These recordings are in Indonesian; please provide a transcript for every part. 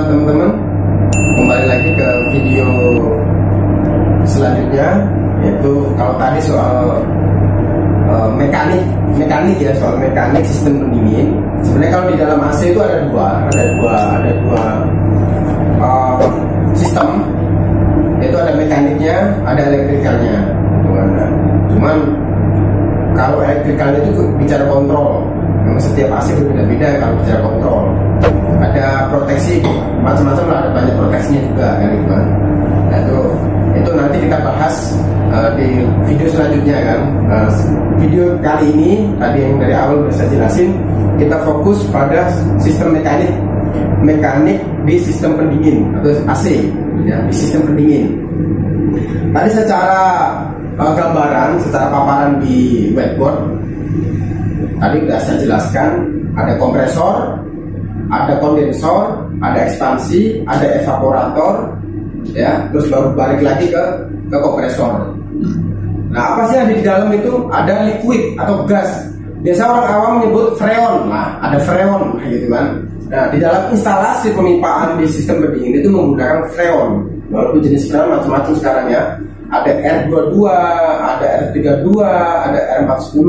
teman-teman, kembali lagi ke video selanjutnya, yaitu kalau tadi soal mekanik ya, soal mekanik sistem pendingin. Sebenarnya kalau di dalam AC itu ada dua sistem, yaitu ada mekaniknya, ada elektrikalnya. Cuman kalau elektrikalnya itu bicara kontrol, memang setiap AC itu beda-beda. Kalau bicara kontrol, ada proteksi macam-macam lah, ada banyak proteksinya juga kan, gitu kan. Nah, itu nanti kita bahas di video selanjutnya kan. Video kali ini tadi yang dari awal sudah saya jelasin, kita fokus pada sistem mekanik di sistem pendingin atau AC ya, di sistem pendingin. Tadi secara gambaran, secara paparan di whiteboard tadi sudah saya jelaskan, ada kompresor, ada kondensor, ada ekspansi, ada evaporator, ya, terus baru balik lagi ke kompresor. Nah, apa sih yang ada di dalam itu? Ada liquid atau gas. Biasa orang awam menyebut freon. Nah, ada freon, gitu kan. Nah, di dalam instalasi pemipaan di sistem pendingin itu menggunakan freon. Walaupun jenis freon macam-macam sekarang ya. Ada R22, ada R32, ada R410.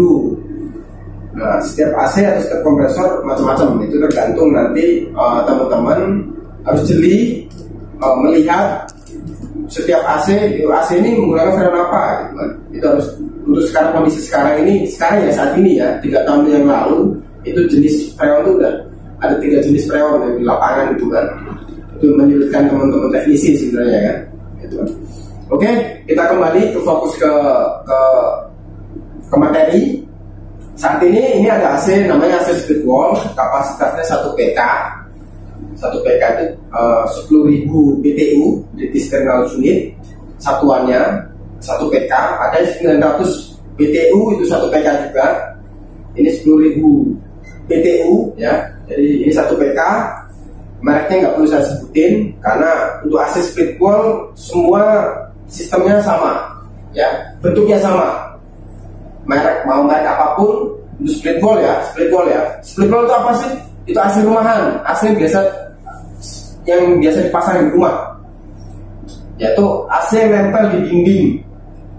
Nah, setiap AC atau setiap kompresor macam-macam, itu tergantung nanti teman-teman harus jeli melihat setiap AC ini menggunakan freon apa, gitu kan. Itu harus, untuk sekarang kondisi sekarang ya, saat ini ya, 3 tahun yang lalu itu jenis freon itu udah ada 3 jenis freon yang di lapangan itu kan. Itu menyulitkan teman-teman teknisi sebenarnya kan, gitu kan. Oke, kita kembali ke fokus ke materi. Saat ini ada AC, namanya AC split wall, kapasitasnya 1 PK. 1 PK itu 10.000 BTU, British Thermal Unit. Satuannya 1 PK, ada 900 BTU itu 1 PK juga. Ini 10.000 BTU ya. Jadi ini 1 PK. Mereknya nggak perlu saya sebutin karena untuk AC split wall semua sistemnya sama ya, bentuknya sama. Mau merek apapun untuk split wall ya. Split wall itu apa sih? Itu AC rumahan, AC yang biasa dipasang di rumah, yaitu AC nempel di dinding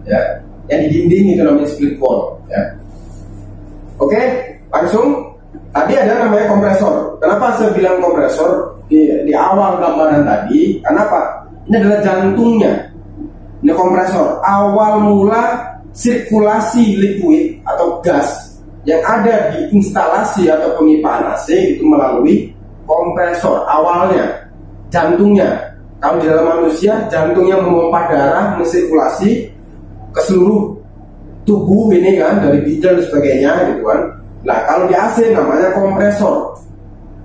ya, yang di dinding itu namanya split wall ya. Oke, langsung. Tadi ada namanya kompresor. Kenapa saya bilang kompresor di awal gambaran tadi? Kenapa? Ini adalah jantungnya. Ini kompresor, awal mula sirkulasi liquid atau gas yang ada di instalasi atau pemipaan AC itu melalui kompresor. Awalnya, jantungnya. Kalau di dalam manusia, jantungnya memompa darah, mensirkulasi ke seluruh tubuh ini kan, dari ginjal dan sebagainya, gitu kan. Nah, kalau di AC namanya kompresor.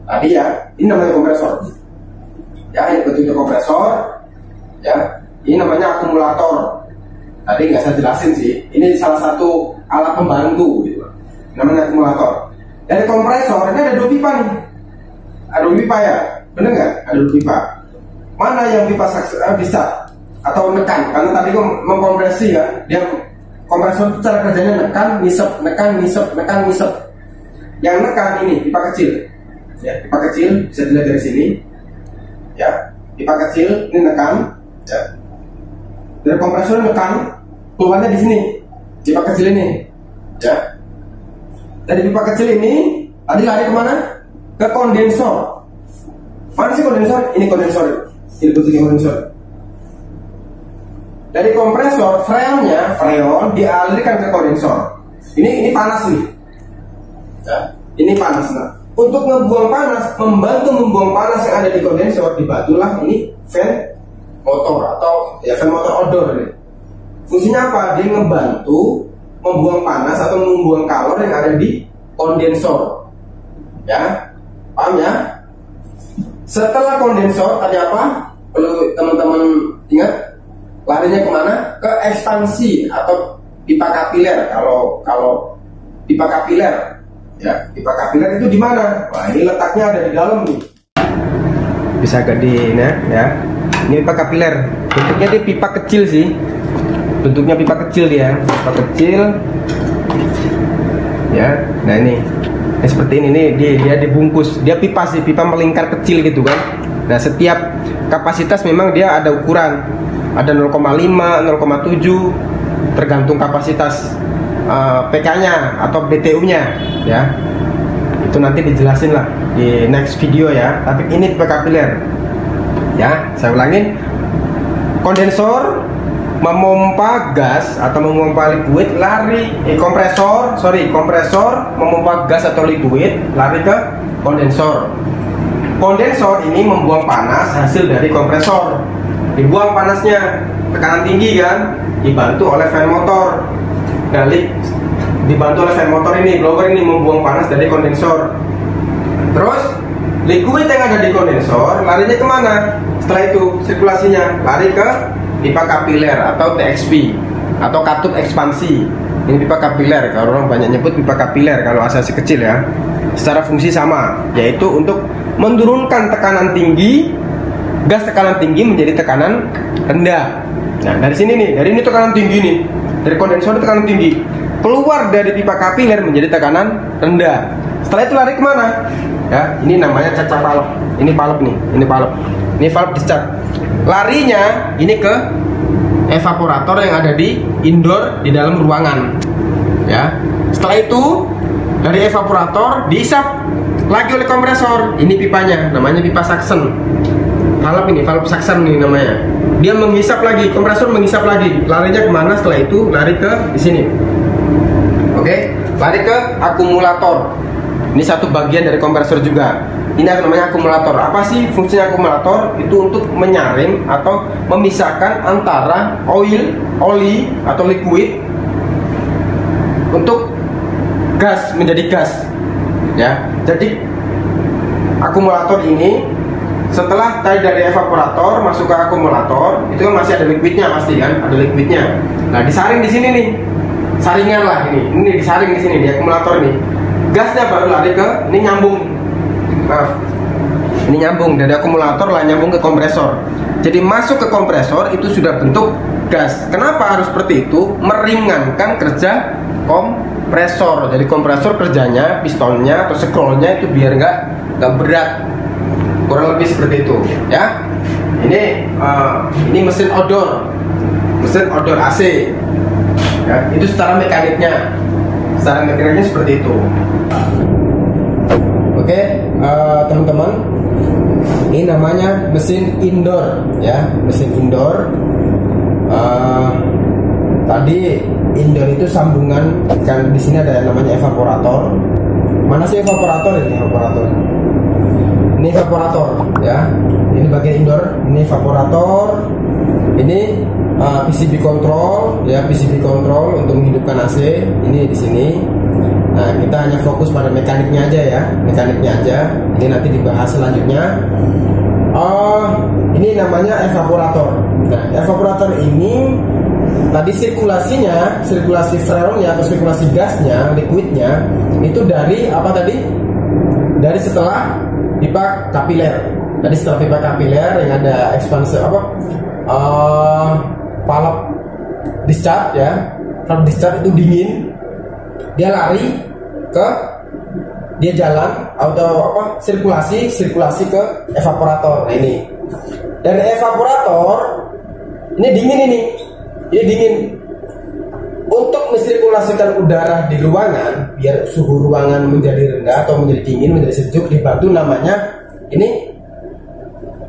Tadi ya, ini namanya kompresor. Ya, ini bentuknya kompresor. Ya, ini namanya akumulator. Tadi nggak saya jelasin sih. Ini salah satu alat pembantu, gitu. Namanya akumulator. Dari kompresor ini ada 2 pipa nih. Ada 2 pipa ya, bener nggak? Ada 2 pipa. Mana yang pipa bisa atau nekan? Karena tadi mengkompresi kan, dia kompresor itu cara kerjanya nekan, ngisep. Yang nekan ini pipa kecil. Ya, pipa kecil bisa dilihat dari sini. Ya, pipa kecil ini nekan. Ya. Dari kompresor nekan, keluarnya di sini. Pipa kecil ini. Ya. Dari pipa kecil ini tadi lari kemana? Ke kondensor. Mana sih kondensor? Ini kondensor. Ini bentuknya kondensor. Dari kompresor, freon dialirkan ke kondensor. Ini panas nih. Ya, ini panas. Nah, untuk membuang panas, membantu membuang panas yang ada di kondensor, dibantulah ini fan motor atau ya fan motor odor ini. Fungsinya apa? Dia membantu membuang panas atau membuang kalor yang ada di kondensor. Ya, paham ya? Setelah kondensor tadi apa? Perlu teman-teman ingat, larinya kemana? Ke ekspansi atau pipa kapiler. Kalau pipa kapiler, ya, pipa kapiler itu di mana? Wah, ini letaknya ada di dalam nih. Bisa gedein ya. Ini pipa kapiler. Bentuknya dia pipa kecil sih. Bentuknya pipa kecil dia, pipa kecil. Ya, nah ini Nah, seperti ini nih, dia dibungkus, dia pipa sih, pipa melingkar kecil gitu kan. Nah, setiap kapasitas memang dia ada ukuran, ada 0,5, 0,7 tergantung kapasitas PK-nya atau BTU-nya ya. Itu nanti dijelasin lah di next video ya. Tapi ini pipa kapiler ya. Saya ulangin, kondensor memompa gas atau memompa liquid kompresor memompa gas atau liquid lari ke kondensor. Kondensor ini membuang panas hasil dari kompresor. Dibuang panasnya, tekanan tinggi kan, dibantu oleh fan motor. Dibantu oleh fan motor ini, blower ini membuang panas dari kondensor. Terus liquid yang ada di kondensor larinya kemana? Setelah itu sirkulasinya lari ke pipa kapiler atau TXP atau katup ekspansi. Ini pipa kapiler, kalau orang banyak nyebut pipa kapiler kalau asasi kecil ya. Secara fungsi sama, yaitu untuk menurunkan tekanan tinggi, gas tekanan tinggi menjadi tekanan rendah. Nah, dari sini nih, dari ini tekanan tinggi nih, dari kondensor tekanan tinggi, keluar dari pipa kapiler menjadi tekanan rendah. Setelah itu lari kemana? Ya, ini namanya cacar valve. Ini valve nih, ini valve. Ini valve discharge. Larinya ini ke evaporator yang ada di indoor di dalam ruangan. Ya. Setelah itu dari evaporator diisap lagi oleh kompresor. Ini pipanya, namanya pipa suction. Valve ini, valve suction nih namanya. Dia menghisap lagi, kompresor menghisap lagi. Larinya kemana? Setelah itu lari ke di sini. Oke, lari ke akumulator. Ini satu bagian dari kompresor juga. Ini namanya akumulator. Apa sih fungsinya akumulator? Itu untuk menyaring atau memisahkan antara oli atau liquid untuk gas menjadi gas. Ya, jadi akumulator ini setelah tadi dari evaporator masuk ke akumulator, itu kan masih ada liquidnya pasti kan, ada liquidnya. Nah, disaring di sini nih, saringan lah ini disaring di sini di akumulator ini. Gasnya baru lari ke ini nyambung. Maaf, ini nyambung dari akumulator lah nyambung ke kompresor. Jadi masuk ke kompresor itu sudah bentuk gas. Kenapa harus seperti itu? Meringankan kerja kompresor. Jadi kompresor kerjanya pistonnya atau scrollnya itu biar nggak berat. Kurang lebih seperti itu ya. Ini mesin odor AC ya. Itu secara mekaniknya seperti itu. Oke, teman-teman, ini namanya mesin indoor ya, mesin indoor. Tadi indoor itu sambungan kan, di sini ada yang namanya evaporator. Mana sih evaporator? Ini evaporator. Ini evaporator ya. Ini bagian indoor. Ini evaporator. Ini PCB control ya, PCB control untuk menghidupkan AC. Ini di sini. Nah, kita hanya fokus pada mekaniknya aja ya, mekaniknya aja. Ini nanti dibahas selanjutnya. Ini namanya evaporator. Nah, evaporator ini tadi sirkulasi freonnya atau sirkulasi gasnya, liquidnya itu dari apa tadi? Dari setelah pipa kapiler. Tadi setelah pipa kapiler yang ada ekspansi valve discharge ya. Valve discharge itu dingin. Dia lari dia jalan atau sirkulasi ke evaporator. Nah, ini dari evaporator ini dingin untuk mensirkulasikan udara di ruangan biar suhu ruangan menjadi rendah atau menjadi dingin, menjadi sejuk, dibantu namanya ini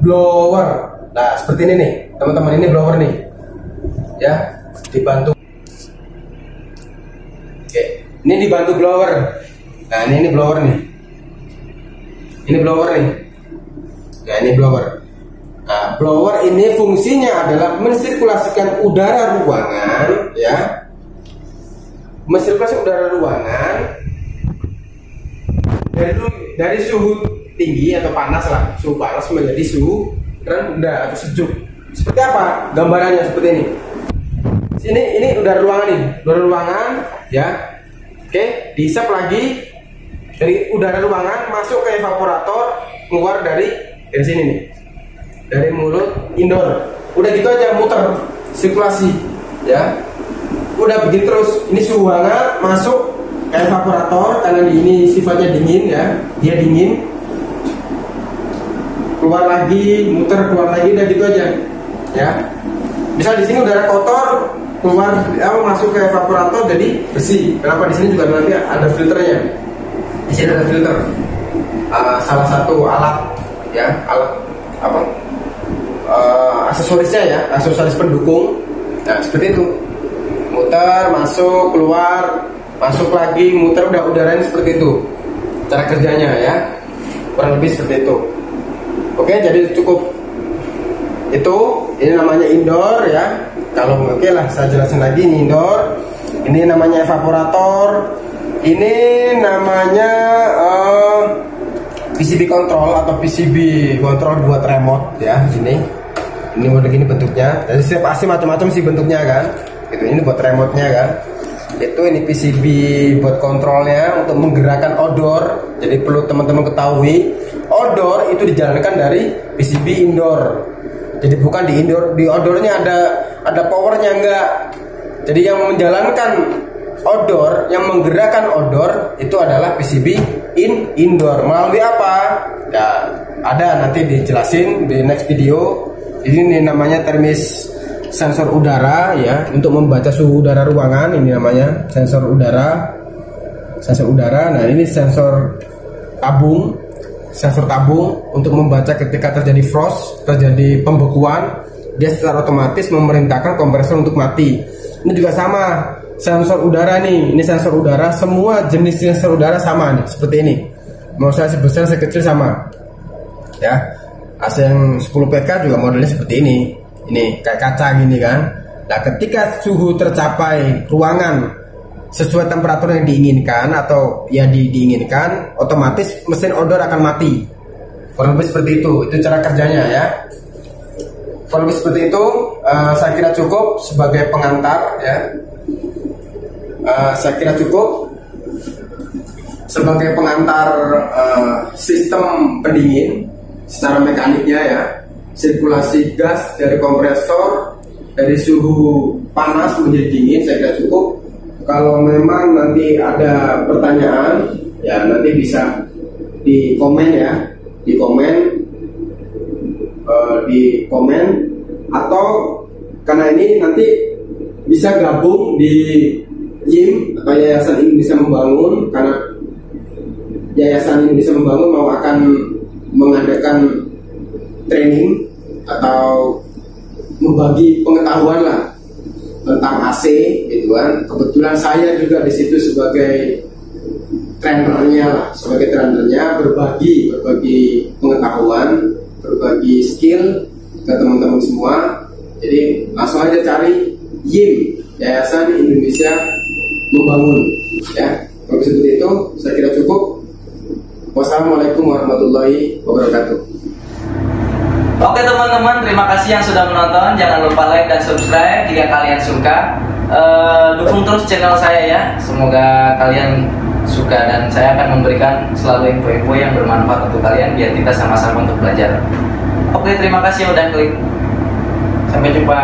blower. Nah, seperti ini nih teman-teman, ini blower nih ya, dibantu. Oke, ini dibantu blower. Nah, ini blower nih. Ini blower nih. Nah, ini blower. Nah, blower ini fungsinya adalah mensirkulasikan udara ruangan ya. Mensirkulasi udara ruangan dari suhu tinggi atau panas lah, suhu panas menjadi suhu rendah atau sejuk. Seperti apa? Gambarannya seperti ini. Sini ini udara ruangan ini, udara ruangan ya. Oke, dihisap lagi dari udara ruangan masuk ke evaporator, keluar dari sini nih, dari mulut indoor. Udah gitu aja muter sirkulasi ya. Udah begini terus. Ini suhu hangat masuk kayak evaporator, karena ini sifatnya dingin ya, dia dingin, keluar lagi, muter, keluar lagi, udah gitu aja ya. Misal di sini udara kotor keluar, masuk ke evaporator jadi bersih. Kenapa? Di sini juga nanti ada filternya. Di sini ada filter, salah satu alat ya, alat apa? Aksesorisnya ya, aksesoris pendukung. Nah seperti itu, muter, masuk, keluar, masuk lagi, muter, udah udaranya seperti itu cara kerjanya ya, kurang lebih seperti itu. Oke, jadi cukup itu. Ini namanya indoor ya. Kalau oke lah, saya jelasin lagi. Ini indoor, ini namanya evaporator, ini namanya PCB control atau PCB control buat remote ya. Ini model gini bentuknya. Jadi pasti macam-macam sih bentuknya kan. Gitu, ini buat remote-nya kan. Itu ini PCB buat kontrolnya untuk menggerakkan odor. Jadi perlu teman-teman ketahui, odor itu dijalankan dari PCB indoor. Jadi bukan di indoor, di odornya ada powernya enggak. Jadi yang menjalankan odor, yang menggerakkan odor itu adalah PCB indoor. Melalui apa? Ya, ada nanti dijelasin di next video. Ini namanya termis sensor udara ya, untuk membaca suhu udara ruangan. Ini namanya sensor udara. Sensor udara. Nah, ini sensor tabung. Sensor tabung untuk membaca ketika terjadi frost, terjadi pembekuan, dia secara otomatis memerintahkan kompresor untuk mati. Ini juga sama, sensor udara nih. Ini sensor udara, semua jenis sensor udara sama nih, seperti ini. Mau saya sebesar, saya kecil sama. Ya, AC yang 10 PK juga modelnya seperti ini. Ini kayak kaca gini kan. Nah, ketika suhu tercapai ruangan sesuai temperatur yang diinginkan atau ya diinginkan, otomatis mesin odor akan mati. Kurang lebih seperti itu cara kerjanya ya. Kurang lebih seperti itu. Saya kira cukup sebagai pengantar ya. Saya kira cukup sebagai pengantar sistem pendingin secara mekaniknya ya. Sirkulasi gas dari kompresor dari suhu panas menjadi dingin, saya kira cukup. Kalau memang nanti ada pertanyaan ya, nanti bisa di komen ya, di komen atau karena ini nanti bisa gabung di YIM atau Yayasan Indonesia Membangun, karena Yayasan Indonesia Membangun mau akan mengadakan training atau membagi pengetahuan lah tentang AC gitu kan. Kebetulan saya juga di situ sebagai trainernya, berbagi pengetahuan, berbagi skill ke teman-teman semua. Jadi langsung aja cari YIM, Yayasan Indonesia Membangun ya. Kalau seperti itu saya kira cukup. Wassalamualaikum warahmatullahi wabarakatuh. Oke teman-teman, terima kasih yang sudah menonton. Jangan lupa like dan subscribe jika kalian suka. Dukung terus channel saya ya. Semoga kalian suka dan saya akan memberikan selalu info-info yang bermanfaat untuk kalian biar kita sama-sama untuk belajar. Oke, terima kasih yang udah klik. Sampai jumpa.